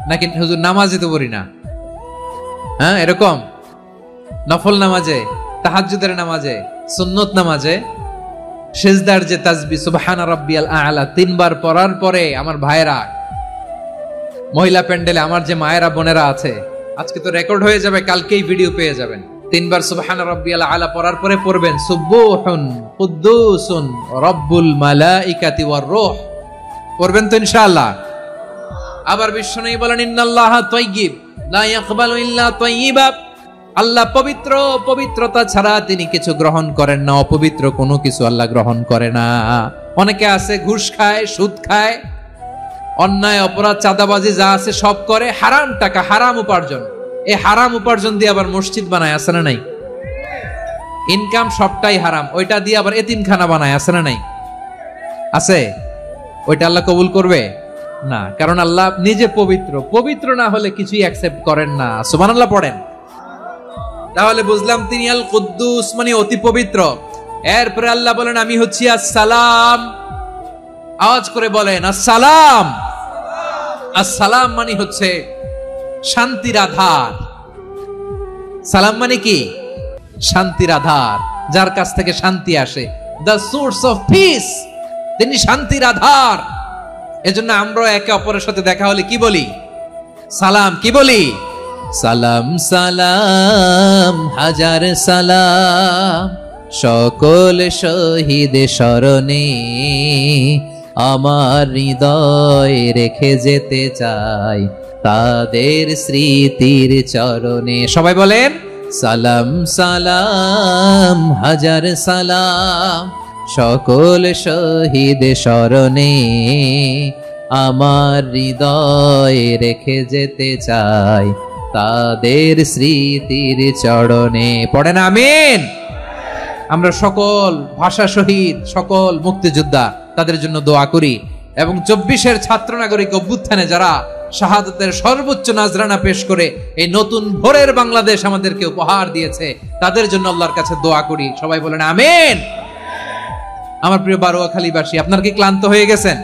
নাকি হুজুর নামাজে তো পড়ি না? হ্যাঁ, এরকম নফল নামাজে, তাহাজ্জুদের নামাজে, সুন্নত নামাজে সিজদার যে তাসবিহ সুবহান রাব্বিয়াল আ'লা 3 বার পড়ার পরে আমার ভাইরা, মহিলা প্যান্ডেলে আমার যে মায়েরা বোনেরা আছে, আজকে তো রেকর্ড হয়ে যাবে, কালকেই ভিডিও পেয়ে যাবেন। 3 বার সুবহান রাব্বিয়াল আ'লা পড়ার পরে পড়বেন সুবহুন কুদ্দুসুন রব্বুল মালাইকাতি ওয়ার রূহ, পড়বেন তো ইনশাআল্লাহ। আবার বিশ্বনবী বলেন ইন্নাল্লাহা তাইয়্যিব লা ইয়াকবালু ইল্লা তাইয়্যিবা, আল্লাহ পবিত্র, পবিত্রতা ছাড়া তিনি কিছু গ্রহণ করেন না, অপবিত্র কোনো কিছু আল্লাহ গ্রহণ করে না। অনেকে আছে ঘুষ খায়, সুদ খায়, অন্যায় অপরাধ চাঁদাবাজি যা আছে সব করে, হারাম টাকা, হারাম উপার্জন। এই হারাম উপার্জন দিয়ে আবার মসজিদ বানায়, আছে না নাই? ইনকাম সবটাই হারাম, ওইটা দিয়ে আবার এতিমখানা বানায়, আছে না নাই? আছে। ওইটা আল্লাহ কবুল করবে না, কারণ আল্লাহ নিজে পবিত্র। পবিত্র না হলে কিছুই অ্যাকসেপ্ট করেন না। সুবহানাল্লাহ পড়েন। তাহলে বুঝলাম তিনি আল কুদ্দুস মানে অতি পবিত্র। এরপরে আল্লাহ বলেন আমি হচ্ছি আসসালাম। আওয়াজ করে বলেন আসসালাম। আসসালাম মানে হচ্ছে শান্তির আধার। সালাম মানে কি? শান্তির আধার, যার কাছ থেকে শান্তি আসে। দ্য সোর্স অফ পিস, তিনি শান্তির আধার। এজন্য আমরা একে অপরের সাথে দেখা হলে কি বলি? সালাম। কি বলি? সালাম সালাম হাজার সালাম, সকল শহীদ স্মরণে আমার হৃদয় রেখে যেতে চাই তাদের স্মৃতির চরণে। সবাই বলেন সালাম সালাম হাজার সালাম, সকল শহীদ স্মরণে আমার হৃদয় রেখে যেতে চাই তাদের স্মৃতির চরণে। পড়েন আমিন। আমরা সকল ভাষা শহীদ, সকল মুক্তিযোদ্ধা, তাদের জন্য দোয়া করি। এবং 24-এর ছাত্র নাগরিক অভ্যুত্থানে যারা শাহাদাতের সর্বোচ্চ নাজরানা পেশ করে এই নতুন ভোরের বাংলাদেশ আমাদেরকে উপহার দিয়েছে, তাদের জন্য আল্লাহর কাছে দোয়া করি। সবাই বলেন আমিন। আমার প্রিয় বারোয়াখালীবাসী, আপনারা কি ক্লান্ত হয়ে গেছেন?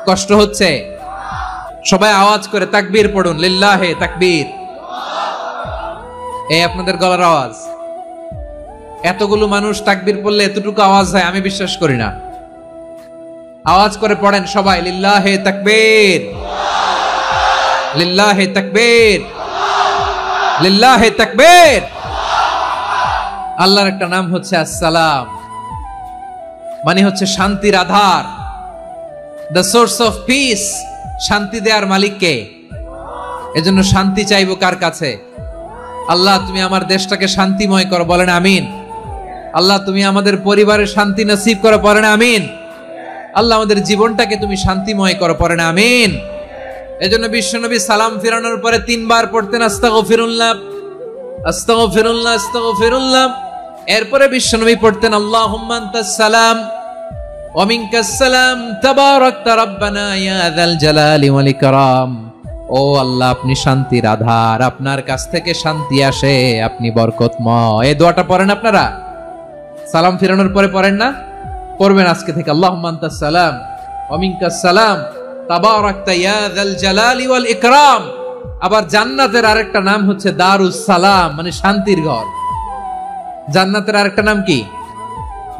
কষ্ট হচ্ছে? সবাই আওয়াজ করে তাকবীর পড়ুন, লিল্লাহে তাকবীর। এই আপনাদের গলার আওয়াজ। এতগুলো মানুষ তাকবীর পড়লে এতটুকু আওয়াজ হয় আমি বিশ্বাস করি না। আওয়াজ করে পড়েন সবাই, লিল্লাহে তাকবীর, লিল্লাহে তাকবীর, লিল্লাহে তাকবীর। আল্লাহর একটা নাম হচ্ছে আসসালাম, মানে হচ্ছে শান্তির আধার, দ্য সোর্স অফ পিস। শান্তি দেওয়ার মালিক কে? এজন্য শান্তি চাইবো কার কাছে? আল্লাহ তুমি আমার দেশটাকে শান্তিময় করো, বলেন আমিন। আল্লাহ তুমি আমাদের পরিবারের শান্তি নসিব করো, পড়েন আমিন। আল্লাহ আমাদের জীবনটাকে তুমি শান্তিময় করো, পড়েন আমিন। এজন্য বিশ্বনবী সালাম ফিরানোর পরে 3 বার পড়তেন আস্তাগফিরুল্লাহ, আস্তাগফিরুল্লাহ, আস্তাগফিরুল্লাহ। এরপরে বিশ্বনবী পড়তেন আল্লাহুম্মা আনতাস সালাম ওয়া মিনকাস সালাম তাবারাকতা রাব্বানা ইয়া যাল জালালি ওয়াল ইকরাম। ও আল্লাহ আপনি শান্তির আধার, আপনার কাছ থেকে শান্তি আসে, আপনি বরকতময়। এই দোয়াটা পড়েন আপনারা? সালাম ফিরানোর পরে পড়েন না? পড়বেন আজকে থেকে। আল্লাহুম্মা আনতাস সালাম ওয়া মিনকাস সালাম তাবারাকতা ইয়া যাল জালালি ওয়াল ইকরাম। আবার জান্নাতের আরেকটা নাম হচ্ছে দারুস সালাম, মানে শান্তির ঘর। জান্নাতের আরেকটা নাম কি?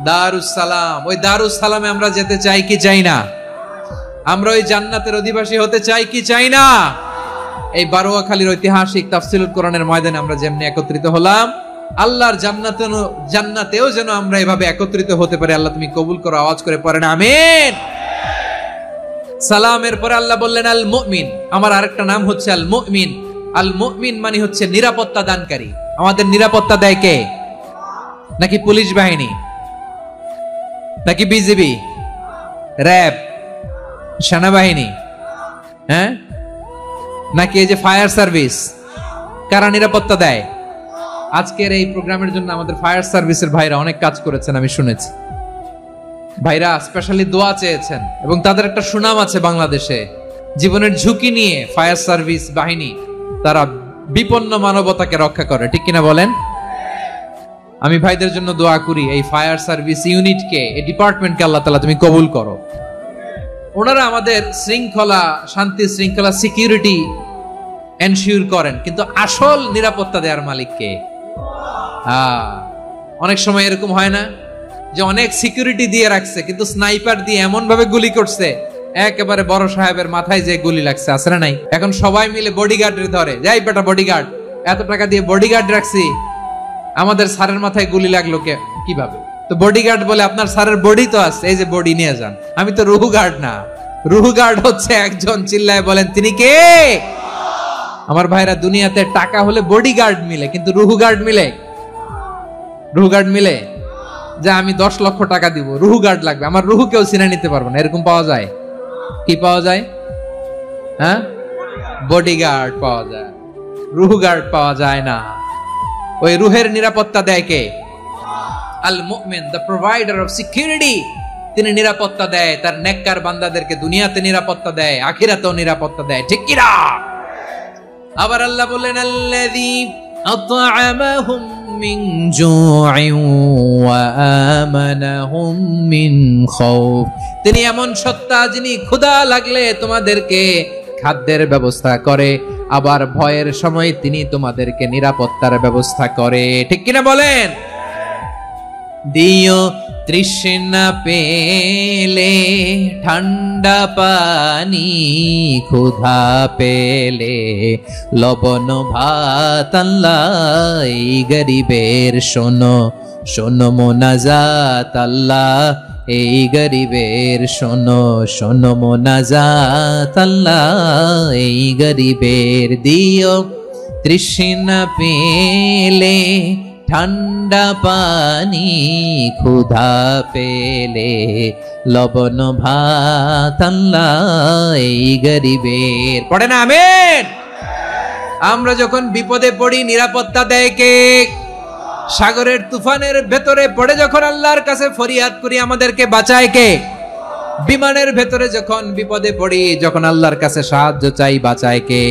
দারুস সালাম। ওই দারুস সালামে আমরা যেতে চাই কি চাই না? আমরা ওই জান্নাতের অধিবাসী হতে চাই কি চাই না? এই বারোয়াখালীর ঐতিহাসিক তাফসীরুল কোরআনের ময়দানে আমরা যেমনি একত্রিত হলাম, আল্লাহর জান্নাতেও যেন আমরা এভাবে একত্রিত হতে পারি। আল্লাহ তুমি কবুল করো। আওয়াজ করে পড়েন আমিন। সালামের পরে আল্লাহ বললেন আল মুমিন। আমার আরেকটা নাম হচ্ছে আল মুমিন। আল মুমিন মানে হচ্ছে নিরাপত্তা দানকারী। আমাদের নিরাপত্তা দেয় কে? নাকি পুলিশ বাহিনী, নাকি বিজিবি, র্যাব, সেনাবাহিনী, হ্যাঁ, নাকি এই যে ফায়ার সার্ভিস? কারা নিরাপত্তা দেয়? আজকের এই প্রোগ্রামের জন্য আমাদের ফায়ার সার্ভিসের ভাইরা অনেক কাজ করেছেন, আমি শুনেছি। ভাইরা স্পেশালি দোয়া চেয়েছেন এবং তাদের একটা সুনাম আছে বাংলাদেশে। জীবনের ঝুঁকি নিয়ে ফায়ার সার্ভিস বাহিনী তারা বিপন্ন মানবতাকে রক্ষা করে, ঠিক কিনা বলেন? আমি ভাইদের জন্য দোয়া করি, এই ফায়ার সার্ভিস ইউনিটকে, এই ডিপার্টমেন্টকে আল্লাহ তাআলা তুমি কবুল করো। ওনারা আমাদের শৃঙ্খলা, শান্তি শৃঙ্খলা, সিকিউরিটি এনশিওর করেন, কিন্তু আসল নিরাপত্তা দেওয়ার মালিক কে? অনেক সময় এরকম হয় না যে অনেক সিকিউরিটি দিয়ে রাখছে, কিন্তু স্নাইপার দিয়ে এমন ভাবে গুলি করছে একেবারে বড় সাহেবের মাথায় যে গুলি লাগছে, আসলে নাই? এখন সবাই মিলে বডিগার্ডের ধরে, যাই বেটা বডিগার্ড, এত টাকা দিয়ে বডিগার্ড রাখছি, আমাদের স্যারের মাথায় গুলি লাগলো কিভাবে? তো বডিগার্ড বলে, আপনার স্যারের বডি তো আছে, এই যে বডি নিয়ে যান। আমি তো রুহু গার্ড না, রুহু গার্ড হচ্ছে একজন, চিল্লায় বলেন তিনি কে? আমার ভাইরা, দুনিয়াতে টাকা হলে বডিগার্ড মিলে, কিন্তু রুহু গার্ড মিলে? রুহু গার্ড মিলে? যে আমি 10 লক্ষ টাকা দিব, রুহু গার্ড লাগবে, আমার রুহু কেউ চিনে নিতে পারবে না, এরকম পাওয়া যায়? কি পাওয়া যায়? হ্যাঁ, বডিগার্ড পাওয়া যায়, রুহু গার্ড পাওয়া যায় না। ওই রুহের নিরাপত্তা দেয় কে? আল মুমিন, দ্য প্রোভাইডার অফ সিকিউরিটি। তিনি নিরাপত্তা দেয় তার নেককার বান্দাদেরকে, দুনিয়াতে নিরাপত্তা দেয়, আখিরাতেও নিরাপত্তা দেয়, ঠিক কি না? আবার আল্লাহ বলেন, আল্লাযী আত'আমাহুম মিন জু'ইন ওয়া আমানাহুম মিন খাউফ। তিনি এমন সত্তা যিনি ক্ষুধা লাগলে তোমাদেরকে খাদ্যের ব্যবস্থা করে, আবার ভয়ের সময় তিনি তোমাদেরকে নিরাপত্তার ব্যবস্থা করে, ঠিক কিনা বলেন? দিও তৃষ্ণা পেলে ঠান্ডা পানি, ক্ষুধা পেলে লবণ ভাত, আল্লাহ এই গরিবের শোনো শোনো মোনাজাত, আল্লাহ এই গরিবের শোনো শোনো মোনাজাত, আল্লাহ এই গরিবের। দিও তৃষ্ণা পেলে ঠান্ডা পানি, ক্ষুধা পেলে লবণ ভাত, আল্লাহ এই গরিবের। পড়ে না আমিন? আমরা যখন বিপদে পড়ি নিরাপত্তা দেয় কে? সাগরের তুফানের ভেতরে পড়ে যখন আল্লাহর কাছে ফরিয়াদ করি আমাদেরকে বাঁচায় কে? বিমানের ভেতরে যখন বিপদে পড়ি, যখন আল্লাহর কাছে সাহায্য চাই, বাঁচায় কে?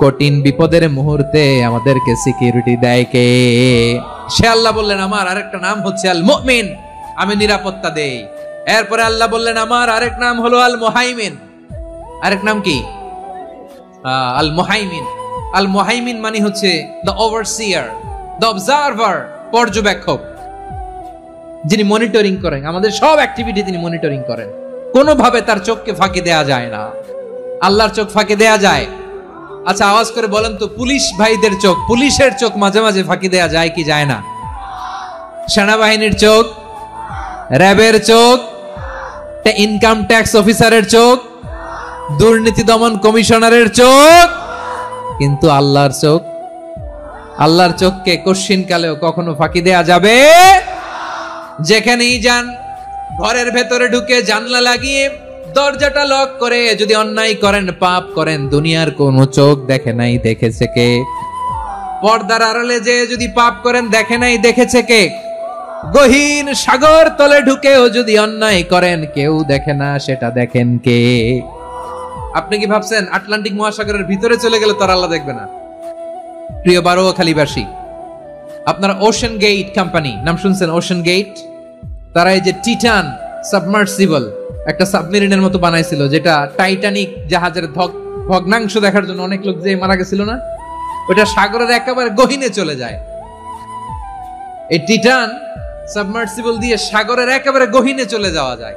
কঠিন বিপদের মুহূর্তে আমাদেরকে সিকিউরিটি দেয় কে? সে আল্লাহ বললেন, আমার আরেকটা নাম হচ্ছে আল মুমিন, আমি নিরাপত্তা দেই। এরপরে আল্লাহ বললেন, আমার আরেক নাম হলো আল মুহাইমিন। আরেক নাম কি? আল মুহাইমিন। আল মুহাইমিন মানে হচ্ছে দ্য ওভারসিয়ার, দ্য অবজারভার, পর্যবেক্ষক, যিনি মনিটরিং করেন আমাদের সব অ্যাক্টিভিটি, তিনি মনিটরিং করেন। কোনোভাবে তার চোখকে ফাঁকি দেয়া যায় না। আল্লাহর চোখ ফাঁকি দেয়া যায়? আচ্ছা, আওয়াজ করে বলেন তো, পুলিশ ভাইদের চোখ, পুলিশের চোখ মাঝে মাঝে ফাঁকি দেয়া যায় কি যায় না? সেনাবাহিনীর চোখ, র্যাবের চোখ, ইনকাম ট্যাক্স অফিসারের চোখ, দুর্নীতি দমন কমিশনারের চোখ, কিন্তু আল্লাহর চোখ? আল্লাহর চোখকে কশ্চিন কালেও কখনো ফাঁকি দেয়া যাবে? যেখানেই যান, ঘরের ভেতরে ঢুকে জানলা লাগিয়ে দরজাটা লক করে যদি অন্যায় করেন, পাপ করেন, দুনিয়ার কোন চোখ দেখে নাই, দেখেছে কে? পর্দার আড়ালে যে যদি পাপ করেন, দেখে নাই, দেখেছে কে? গহীন সাগর তলে ঢুকেও যদি অন্যায় করেন, কেউ দেখে না, সেটা দেখেন কে? আপনি কি ভাবছেন আটলান্টিক মহাসাগরের ভিতরে চলে গেলে তার আল্লাহ দেখবে না? প্রিয় বারোয়াখালীবাসী, আপনারা ওশান গেট কোম্পানি নাম শুনছেন? ওশান গেট, তারা এই যে টিটান সাবমার্সিবল একটা সাবমেরিনের মতো বানাইছিল, যেটা টাইটানিক জাহাজের ভগ্নাংশ দেখার জন্য অনেক লোক যে মারা গেছিল না, ওটা সাগরের একেবারে গহীনে চলে যায়। এই টিটান সাবমার্সিবল দিয়ে সাগরের একেবারে গহীনে চলে যাওয়া যায়।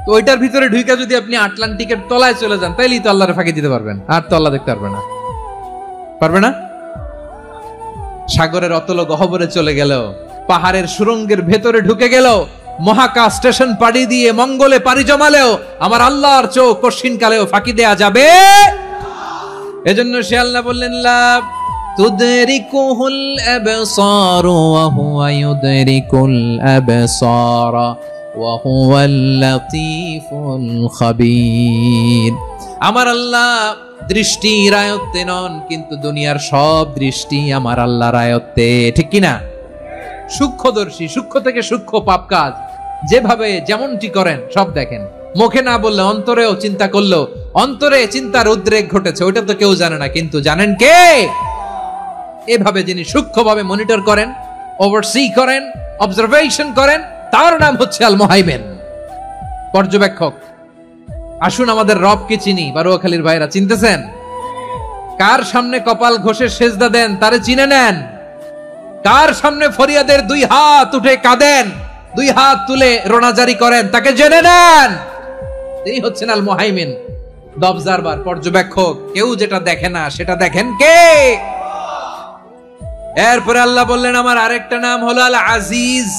তো ওইটার ভিতরে ঢুকে যদি আপনি আটলান্টিকের তলায় চলে যান, তাইলেই তো আল্লাহর ফাঁকি দিতে পারবেন, আর তো আল্লাহ দেখতে পারবে না। পারবে না? সাগরের অতল গহ্বরে চলে গেল, পাহাড়ের সুরঙ্গের ভেতরে ঢুকে গেল, মহাকাশ স্টেশন পাড়ি দিয়ে মঙ্গলে পাড়ি জমালেও আমার আল্লাহর চোখ কঠিন কালেও ফাঁকি দেয়া যাবে? এজন্য সে আল্লাহ বললেন, লা তুদরিকুহুল আবসার ওয়া হুয়া ইউদরিকুল আবসার ওয়া হুয়াল লাতীফুল খাবীর। আমার আল্লাহ দৃষ্টির আয়ত্তে নন, কিন্তু দুনিয়ার সব দৃষ্টি আমার আল্লাহর আয়ত্তে, ঠিক কিনা? সূক্ষ্মদর্শী, সূক্ষ্ম থেকে সূক্ষ্ম পাপ কাজ যেভাবে যেমনটি করেন সব দেখেন। মুখে না বললে অন্তরেও চিন্তা করলেও অন্তরে চিন্তার উদ্রেক ঘটেছে, ওইটা তো কেউ জানে না, কিন্তু জানেন কে? এভাবে যিনি সূক্ষ্মভাবে মনিটর করেন, ওভারসি করেন, অবজারভেশন করেন, তার নাম হচ্ছে আল মুহাইমিন, পর্যবেক্ষক। আসুন আমাদের রবকে চিনি। বারুয়াখালীর ভাইরা চিনতেছেন? কার সামনে কপাল ঘষে সেজদা দেন তারে চিনে নেন। কার সামনে ফরিয়াদের 2 হাত উঠে কাঁদেন, 2 হাত তুলে রোনাজারি করেন, তাকে জেনে নেন। তিনি হচ্ছেন আল মুহাইমিন, দ্য অবজারভার, পর্যবেক্ষক। কেউ যেটা দেখে না সেটা দেখেন কে? এরপরে আল্লাহ বললেন আমার আরেকটা নাম হলো আল আজিজ।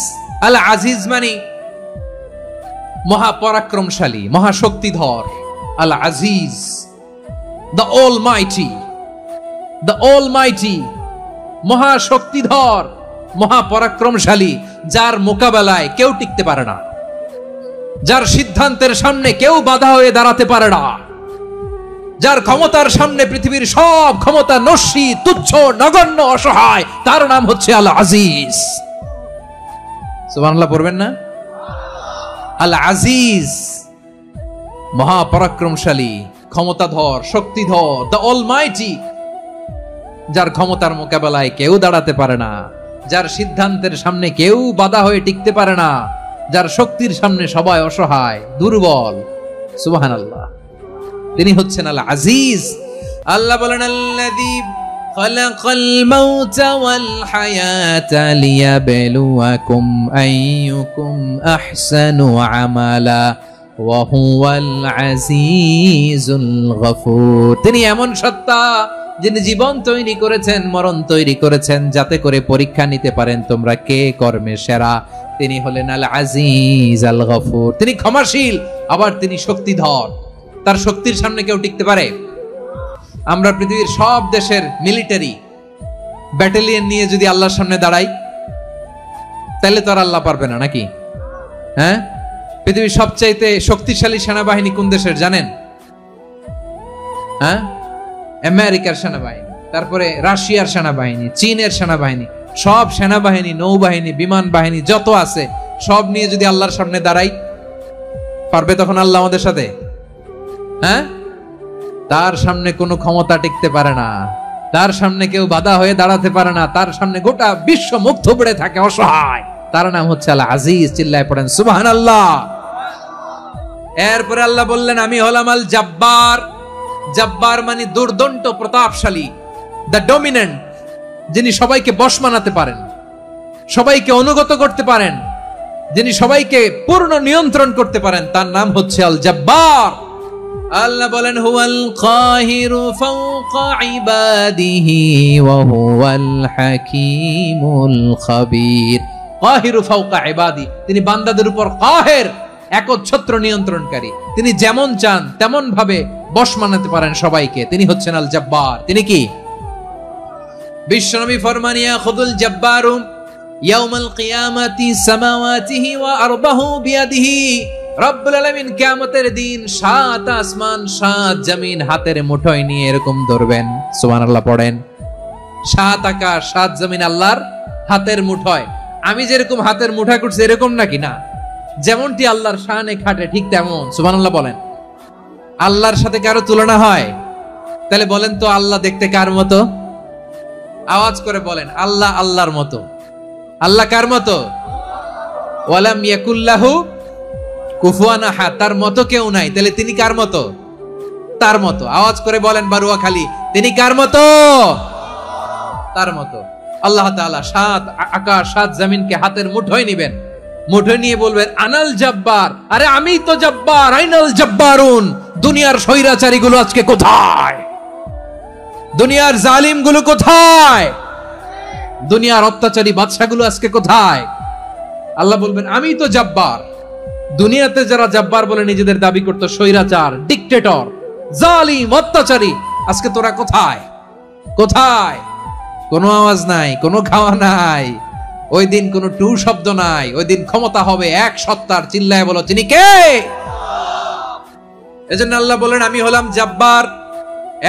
আল আজিজ মানে মহাপরাক্রমশালী, মহাশক্তিধর। আল আজিজ, দ্য অলমাইটি, দ্য অলমাইটি, মহাশক্তিধর, মহাপরাক্রমশালী, যার মোকাবেলায় কেউ টিকতে পারে না, যার সিদ্ধান্তের সামনে কেউ বাধা হয়ে দাঁড়াতে পারে না, যার ক্ষমতার সামনে পৃথিবীর সব ক্ষমতা নস্যি, তুচ্ছ, নগণ্য, অসহায়, তার নাম হচ্ছে আল আজিজ। সুবহানাল্লাহ পড়বেন না? আল আজিজ, মহাপরাক্রমশালী, ক্ষমতাধর, শক্তিধর, দ্য অলমাইটি, যার ক্ষমতার মোকাবেলায় কেউ দাঁড়াতে পারে না, যার সিদ্ধান্তের সামনে কেউ বাধা হয়ে টিকতে পারে না, যার শক্তির সামনে সবাই অসহায়, দুর্বল। সুবহানাল্লাহ, তিনি হচ্ছেন আল আজিজ। আল্লাহ বলেন আল্লাযী খালাকাল মাউতা ওয়াল হায়াতা লিয়াবলুয়াকুম আইয়ুকুম আহসানু আমালা ওয়া হুয়াল আজিজুল গফুর। তিনি এমন সত্তা যিনি জীবন তৈরি করেছেন, মরণ তৈরি করেছেন, যাতে করে পরীক্ষা নিতে পারেন তোমরা কে কর্মে সেরা। তিনি হলেন আল আজিজ আল গফুর। তিনি ক্ষমাশীল, আবার তিনি শক্তিধর। তার শক্তির সামনে কেউ টিকতে পারে? আমরা পৃথিবীর সব দেশের মিলিটারি ব্যাটালিয়ন নিয়ে যদি আল্লাহর সামনে দাঁড়াই, তাহলে তো আর আল্লাহ পারবে না নাকি? হ্যাঁ, পৃথিবীর সবচাইতে শক্তিশালী সেনাবাহিনী কোন দেশের জানেন? হ্যাঁ, আমেরিকার সেনাবাহিনী, তারপরে রাশিয়ার সেনাবাহিনী, চীনের সেনাবাহিনী, সব সেনাবাহিনী, নৌবাহিনী, বিমান বাহিনী যত আছে সব নিয়ে যদি আল্লাহর সামনে দাঁড়াই, পারবে তখন আল্লাহ আমাদের সাথে? হ্যাঁ, তার সামনে কোনো ক্ষমতা টিকতে পারে না, তার সামনে কেউ বাধা হয়ে দাঁড়াতে পারে না, তার সামনে গোটা বিশ্ব মুখ থুবড়ে থাকে, অসহায়। তার নাম হচ্ছে আল আজিজ। চিল্লায় পড়েন সুবহানাল্লাহ। এরপরে আল্লাহ বললেন আমি হলাম আল জব্বার। জব্বার মানে দুর্দণ্ড, প্রতাপশালী, দ্য ডমিনেন্ট, যিনি সবাইকে বশ মানাতে পারেন, সবাইকে অনুগত করতে পারেন, যিনি সবাইকে পূর্ণ নিয়ন্ত্রণ করতে পারেন, তার নাম হচ্ছে আল জব্বার। আল্লাহ বলেন হুয়াল কাহিরু ফাওকা ইবাদিহি ওয়া হুয়াল হাকীমুল খাবীর। কাহিরু ফাওকা ইবাদি, তিনি বান্দাদের উপর কাহের, একচ্ছত্র নিয়ন্ত্রণকারী। তিনি যেমন চান তেমন ভাবে বশ মানাতে পারেন সবাইকে। তিনি হচ্ছেন আল জব্বার। তিনি কি? বিশ্বনবী ফরমান ইয়াখুদুল জব্বারু ইয়াউমাল কিয়ামাতি সামাওয়াতিহি ওয়া আরবাহু বিয়াদিহি। রব্বুল আলামিন কিয়ামতের দিন 7 আসমান 7 জমিন হাতের মুঠোয় নিয়ে এরকম ধরবেন। সুবহানাল্লাহ পড়েন। 7 আকাশ 7 জমিন আল্লাহর হাতের মুঠোয়। আমি যেরকম হাতের মুঠা করছি এরকম নাকি? না, যেমনটি আল্লাহর শানে খাটে ঠিক তেমন। সুবহানাল্লাহ বলেন। আল্লাহর সাথে কারো তুলনা হয়? তাহলে বলেন তো আল্লাহ দেখতে কার মতো? আওয়াজ করে বলেন আল্লাহ আল্লাহর মতো। আল্লাহ কার মতো? ওয়ালাম ইয়াকুল্লাহু কুফুয়ান আহাদ, তার মতো কেউ নাই। তাহলে তিনি কার মতো? তার মতো। আওয়াজ করে বলেন বারুয়াখালী, তিনি কার মতো? তার মতো। আল্লাহ তাআলা 7 আকাশ 7 জমিনকে হাতের মুঠোয় নিবেন, মুঠোয় নিয়ে বলবেন আনাল জব্বার। আরে আমি তো জব্বার, আইনাল জব্বারুন। দুনিয়ার স্বৈরাচারী গুলো আজকে কোথায়? দুনিয়ার জালিম গুলো কোথায়? দুনিয়ার অত্যাচারী বাদশাগুলো আজকে কোথায়? আল্লাহ বলবেন আমি তো জব্বার। দুনিয়াতে যারা জব্বার বলে নিজেদের দাবি করতো, স্বৈরাচার, ডিক্টেটর, জালিম, অত্যাচারী, আজকে তোরা কোথায়? কোথায়? কোনো আওয়াজ নাই, কোনো খাওয়া নাই, ওই দিন কোনো টু শব্দ নাই। ওই দিন ক্ষমতা হবে এক সত্তার। চিল্লায় বলো তিনি কে? এজন্য আল্লাহ বললেন আমি হলাম জব্বার।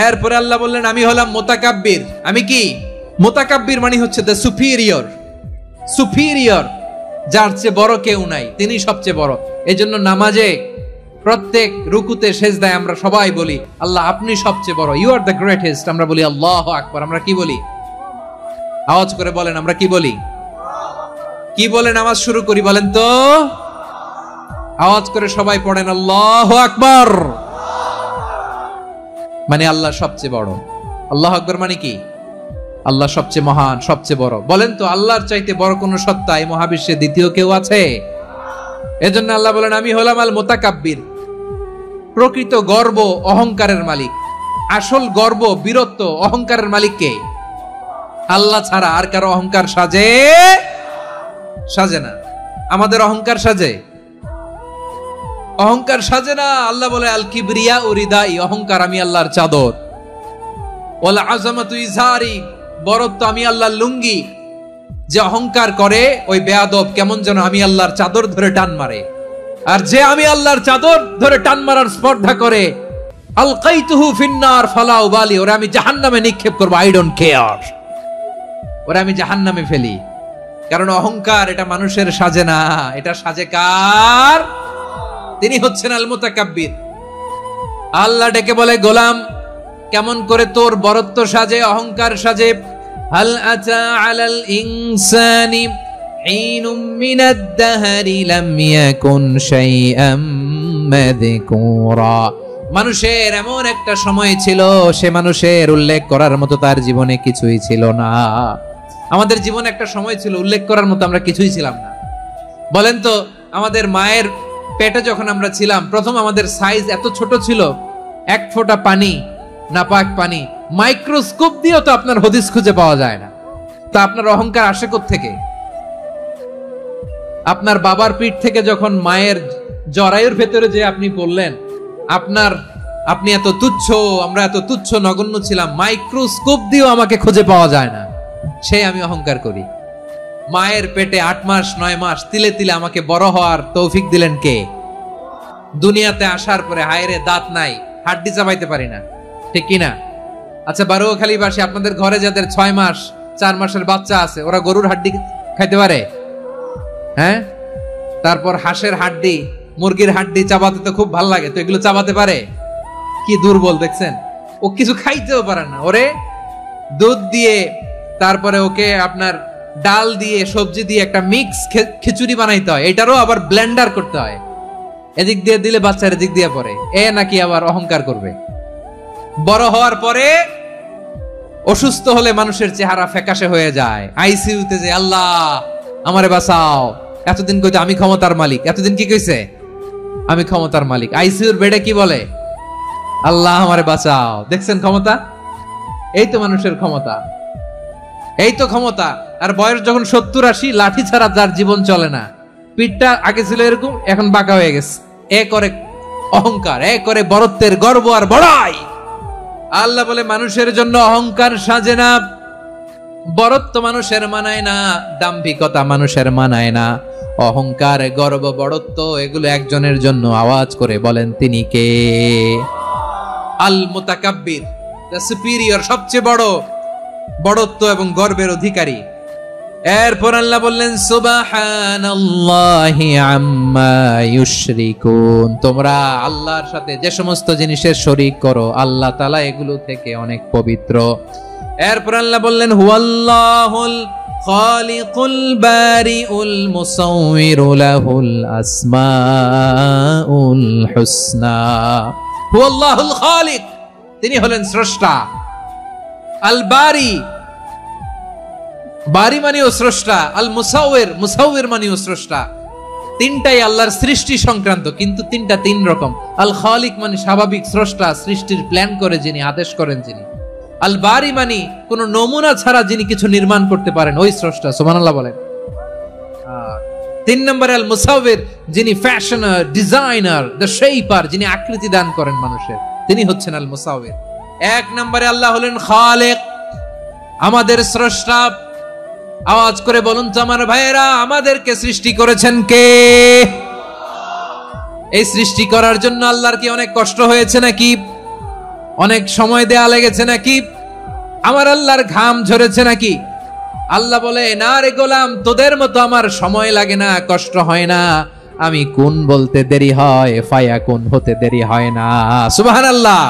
এরপরে আল্লাহ বললেন আমি হলাম মুতাকাব্বির। আমি কি? মুতাকাব্বির মানে হচ্ছে দ্য সুপিরিয়র। সুপিরিয়র, যার চেয়ে বড় কেউ নাই, তিনি সবচেয়ে বড়। এজন্য নামাজে প্রত্যেক রুকুতে সেজদায় আমরা সবাই বলি আল্লাহ আপনি সবচেয়ে বড়, ইউ আর দ্য গ্রেটেস্ট। আমরা বলি আল্লাহু আকবার। আমরা কি বলি? আওয়াজ করে বলেন আমরা কি বলি? কি বলে নামাজ শুরু করি বলেন তো? আওয়াজ করে সবাই পড়েন আল্লাহু আকবার। মানে আল্লাহ সবচেয়ে বড়। আল্লাহু আকবার মানে কি? আল্লাহ সবচেয়ে মহান, সবচেয়ে বড়। বলেন তো আল্লাহর চাইতে বড় কোন সত্তা এই মহাবিশ্বে দ্বিতীয় কেউ আছে? এজন্য আল্লাহ বলেন আমি হলাম আল মুতাকাব্বির, প্রকৃত গর্ব অহংকারের মালিক। আসল গর্ব বীরত্ব অহংকারের মালিক কে? আল্লাহ ছাড়া আর কারো অহংকার সাজে না। আমাদের অহংকার সাজে? অহংকার সাজে না। আল্লাহ বলে আল কিবরিয়া উরিদাই, অহংকার আমি আল্লাহর চাদর। ওয়াল আযামাতু ইজারি, বরত্ব আমি আল্লাহর লুঙ্গি। যে অহংকার করে ওই বেয়াদব কেমন যেন আমি আল্লাহর চাদর ধরে টান মারে। আর যে আমি আল্লাহর চাদর ধরে টান মারার স্পর্ধা করে, আলকাইতুহু ফিন্নার ফালা উবালি, ওরে আমি জাহান্নামে নিক্ষেপ করব, আই ডোন্ট কেয়ার, ওরে আমি জাহান্নামে ফেলি। কারণ অহংকার এটা মানুষের সাজে না, এটা সাজে কার? তিনি হচ্ছেন আল মুতাকাব্বির। আল্লাহ ডেকে বলে গোলাম কেমন করে তোর বরত্ব সাজে, অহংকার সাজে? হাল আতা আলাল ইনসানি হিনুম মিনাদ দাহরি লাম ইয়াকুন শাইআম মাযকুরা, মানুষের এমন একটা সময় ছিল সে মানুষের উল্লেখ করার মতো তার জীবনে কিছুই ছিল না। আমাদের জীবনে একটা সময় ছিল উল্লেখ করার মতো আমরা কিছুই ছিলাম না। বলেন তো আমাদের মায়ের পেটে যখন আমরা ছিলাম প্রথম আমাদের সাইজ এত ছোট ছিল, এক ফোঁটা পানি, নাপাক পানি, মাইক্রোস্কোপ দিয়েও তো আপনার হদিস খুঁজে পাওয়া যায় না। তা আপনার অহংকার আসে কোত্থেকে? আপনার বাবার পিঠ থেকে যখন মায়ের জরায়ুর ভেতরে যে আপনি বললেন আপনি এত তুচ্ছ, আমরা এত তুচ্ছ নগণ্য ছিলাম, মাইক্রোস্কোপ দিয়েও আমাকে খুঁজে পাওয়া যায় না, সেই আমি অহংকার করি। মায়ের পেটে 8 মাস 9 মাস তিলে তিলে আমাকে বড় হওয়ার তৌফিক দিলেন কে? দুনিয়াতে আসার পরে হায়রে দাঁত নাই, হাড্ডি চাবাইতে পারি না, ঠিক কিনা? আচ্ছা বারোখালীবাসী আপনাদের ঘরে যাদের 6 মাস 4 মাসের বাচ্চা আছে, ওরা গরুর হাড্ডি খাইতে পারে? হ্যাঁ। তারপর হাঁসের হাড্ডি, মুরগির হাড্ডি চাবাতে তো খুব ভালো লাগে, তো এগুলো চাবাতে পারে? কি দুর্বল দেখছেন, ও কিছু খাইতেও পারে না। ওরে দুধ দিয়ে, তারপরে ওকে আপনার ডাল দিয়ে সবজি দিয়ে একটা মিক্স খিচুড়ি বানাইতে হয়, এটারও আবার ব্লেন্ডার করতে হয়, এদিক দিয়ে দিলে বাচ্চার এদিক দিয়ে পড়ে। এ নাকি আবার অহংকার করবে? বড় হওয়ার পরে অসুস্থ হলে মানুষের চেহারা ফ্যাকাশে হয়ে যায়, আইসিইউতে যে আল্লাহ আমারে বাঁচাও, এতদিন কইতে আমি ক্ষমতার মালিক, এতদিন কি কইছে? আমি ক্ষমতার মালিক। আইসিইউর বেডে কি বলে? আল্লাহ আমারে বাঁচাও। দেখছেন ক্ষমতা? এই তো মানুষের ক্ষমতা, এই তো ক্ষমতা। আর বয়স যখন 70-80, লাঠি ছাড়া যার জীবন চলে না, পিঠটা আগে ছিল এরকম, এখন বাঁকা হয়ে গেছে। এ করে অহংকার, এ করে বরত্বের গর্ব আর বড়াই। আল্লাহ বলে মানুষের জন্য অহংকার সাজে না, বরত্ব মানুষের মানায় না, দাম্ভিকতা মানুষের মানায় না, অহংকার গর্ব বড়ত্ব এগুলো একজনের জন্য। আওয়াজ করে বলেন তিনি কে? আল মুতাকাব্বির, দ্য সুপিরিয়র, সবচেয়ে বড় বড়ত্ব এবং গর্বের অধিকারী। এরপর আল্লাহ বললেন সুবহানাল্লাহি আম্মা ইউশরিকুন, তোমরা আল্লাহর সাথে যে সমস্ত জিনিসের শরীক করো আল্লাহ তাআলা এগুলো থেকে অনেক পবিত্র। এরপর আল্লাহ বললেন হুয়াল্লাহুল খালিকুল বারিউল মুসাউবিরু লাহুল আসমাউল হুসনা। হুয়াল্লাহুল খালিক, তিনি হলেন স্রষ্টা। আল বারি, বারি মানেও স্রষ্টা। আল মুসাউবির, মুসাউবির মানেও স্রষ্টা। তিনটাই আল্লাহর সৃষ্টি সংক্রান্ত, কিন্তু তিনটা তিন রকম। আল খালিক মানে স্বাভাবিক স্রষ্টা, সৃষ্টির প্ল্যান করে যিনি, আদেশ করেন যিনি। আল বারি মানে কোন নমুনা ছাড়া যিনি কিছু নির্মাণ করতে পারেন, ওই স্রষ্টা। সুবহানাল্লাহ বলেন। 3 নম্বরে আল মুসাউবির, যিনি ফ্যাশনার, ডিজাইনার, দ্য শেপার, যিনি আকৃতি দান করেন মানুষের, তিনি হচ্ছেন আল মুসাউবির। 1 নম্বরে আল্লাহ হলেন খালিক, আমাদের স্রষ্টা। আওয়াজ করে বলুন তো আমার ভাইয়েরা, আমাদেরকে সৃষ্টি করেছেন কে? এই সৃষ্টি করার জন্য আল্লাহর কি অনেক কষ্ট হয়েছে নাকি? অনেক সময় দেয়া লেগেছে নাকি? আমার আল্লাহর ঘাম ঝরেছে নাকি? আল্লাহ বলে না রে গোলাম, তোদের মতো আমার সময় লাগে না, কষ্ট হয় না। আমি কুন বলতে দেরি হয়, ফায়াকুন হতে দেরি হয় না। সুবহানাল্লাহ।